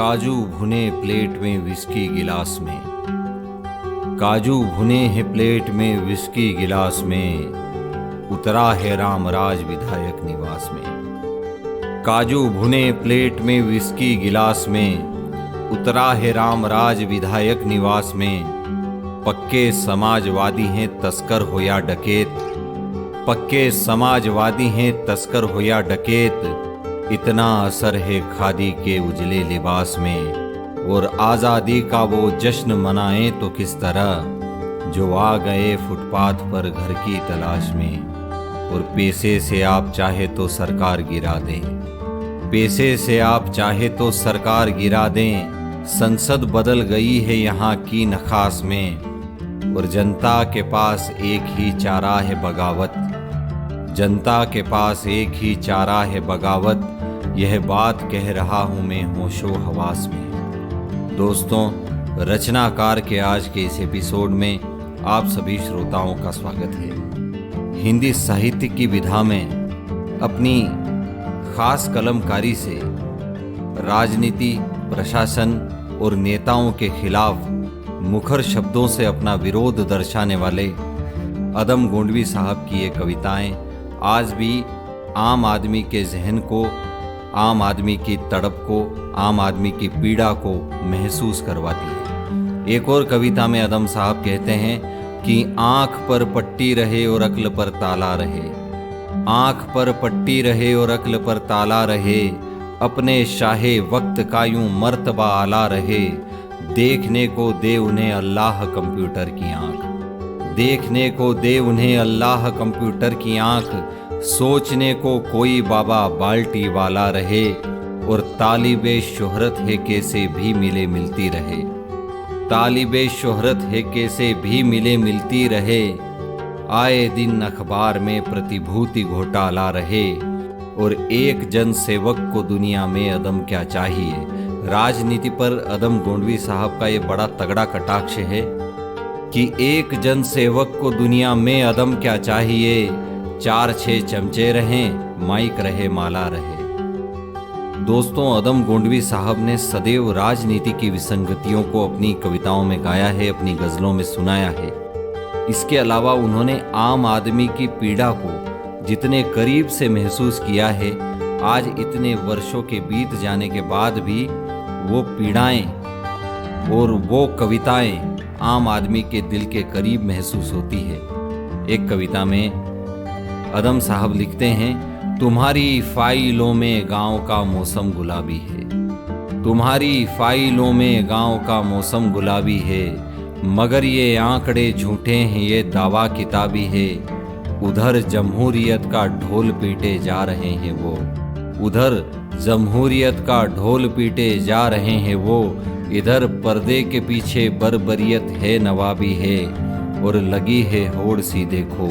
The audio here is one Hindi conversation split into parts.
काजू भुने प्लेट में विस्की गिलास में, काजू भुने हैं प्लेट में विस्की गिलास में, उतरा है रामराज विधायक निवास में। काजू भुने प्लेट में विस्की गिलास में, उतरा है रामराज विधायक निवास में। पक्के समाजवादी हैं तस्कर हो या डकैत, पक्के समाजवादी हैं तस्कर हो या डकैत। इतना असर है खादी के उजले लिबास में, और आज़ादी का वो जश्न मनाएं तो किस तरह, जो आ गए फुटपाथ पर घर की तलाश में। और पैसे से आप चाहे तो सरकार गिरा दें, पैसे से आप चाहे तो सरकार गिरा दें। संसद बदल गई है यहाँ की नखास में, और जनता के पास एक ही चारा है बगावत, जनता के पास एक ही चारा है बगावत। यह बात कह रहा हूँ मैं होशो हवास में। दोस्तों, रचनाकार के आज के इस एपिसोड में आप सभी श्रोताओं का स्वागत है। हिंदी साहित्य की विधा में अपनी खास कलमकारी से राजनीति, प्रशासन और नेताओं के खिलाफ मुखर शब्दों से अपना विरोध दर्शाने वाले अदम गोंडवी साहब की ये कविताएं आज भी आम आदमी के जहन को, आम आदमी की तड़प को, आम आदमी की पीड़ा को महसूस करवाती है। एक और कविता में अदम साहब कहते हैं कि आंख पर पट्टी रहे और अक्ल पर ताला रहे, आंख पर पट्टी रहे और अक्ल पर ताला रहे। अपने शाहे वक्त का यूं मर्तबा आला रहे, देखने को दे उन्हें अल्लाह कंप्यूटर की आंख, देखने को दे उन्हें अल्लाह कंप्यूटर की आंख। सोचने को कोई बाबा बाल्टी वाला रहे, और तालिबे शोहरत है कैसे भी मिले मिलती रहे, तालिबे शोहरत है कैसे भी मिले मिलती रहे। आए दिन अखबार में प्रतिभूति घोटाला रहे, और एक जन सेवक को दुनिया में अदम क्या चाहिए। राजनीति पर अदम गोंडवी साहब का ये बड़ा तगड़ा कटाक्ष है कि एक जन सेवक को दुनिया में अदम क्या चाहिए। 4-6 चमचे रहें, माइक रहे माला रहे। दोस्तों, अदम गोंडवी साहब ने सदैव राजनीति की विसंगतियों को अपनी कविताओं में गाया है, अपनी गजलों में सुनाया है। इसके अलावा उन्होंने आम आदमी की पीड़ा को जितने करीब से महसूस किया है, आज इतने वर्षों के बीत जाने के बाद भी वो पीड़ाएं और वो कविताएं आम आदमी के दिल के करीब महसूस होती है। एक कविता में अदम साहब लिखते हैं, तुम्हारी फाइलों में गांव का मौसम गुलाबी है, तुम्हारी फाइलों में गांव का मौसम गुलाबी है, मगर ये आंकड़े झूठे हैं, ये दावा किताबी है। उधर जमहूरियत का ढोल पीटे जा रहे हैं वो, उधर जमहूरियत का ढोल पीटे जा रहे हैं वो। इधर पर्दे के पीछे बर्बरियत है नवाबी है, और लगी है होड़ सी देखो,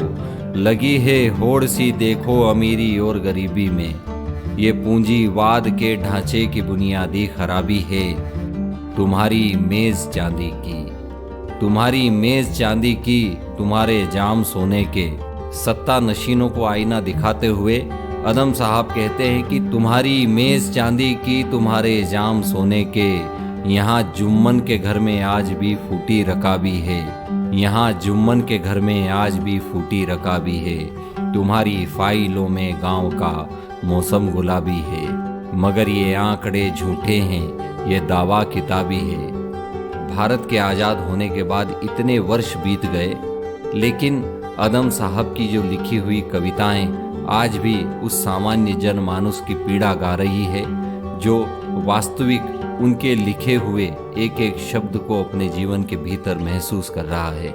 लगी है होड़ सी देखो अमीरी और गरीबी में। ये पूंजीवाद के ढांचे की बुनियादी खराबी है। तुम्हारी मेज चांदी की, तुम्हारी मेज चांदी की, तुम्हारे जाम सोने के। सत्ता नशीनों को आईना दिखाते हुए अदम साहब कहते हैं कि तुम्हारी मेज चांदी की, तुम्हारे जाम सोने के। यहाँ जुम्मन के घर में आज भी फूटी रकाबी है, यहाँ जुम्मन के घर में आज भी फूटी रकाबी है। तुम्हारी फाइलों में गांव का मौसम गुलाबी है, मगर ये आंकड़े झूठे हैं, ये दावा किताबी है। भारत के आज़ाद होने के बाद इतने वर्ष बीत गए, लेकिन अदम साहब की जो लिखी हुई कविताएं आज भी उस सामान्य जनमानुस की पीड़ा गा रही है, जो वास्तविक उनके लिखे हुए एक एक शब्द को अपने जीवन के भीतर महसूस कर रहा है।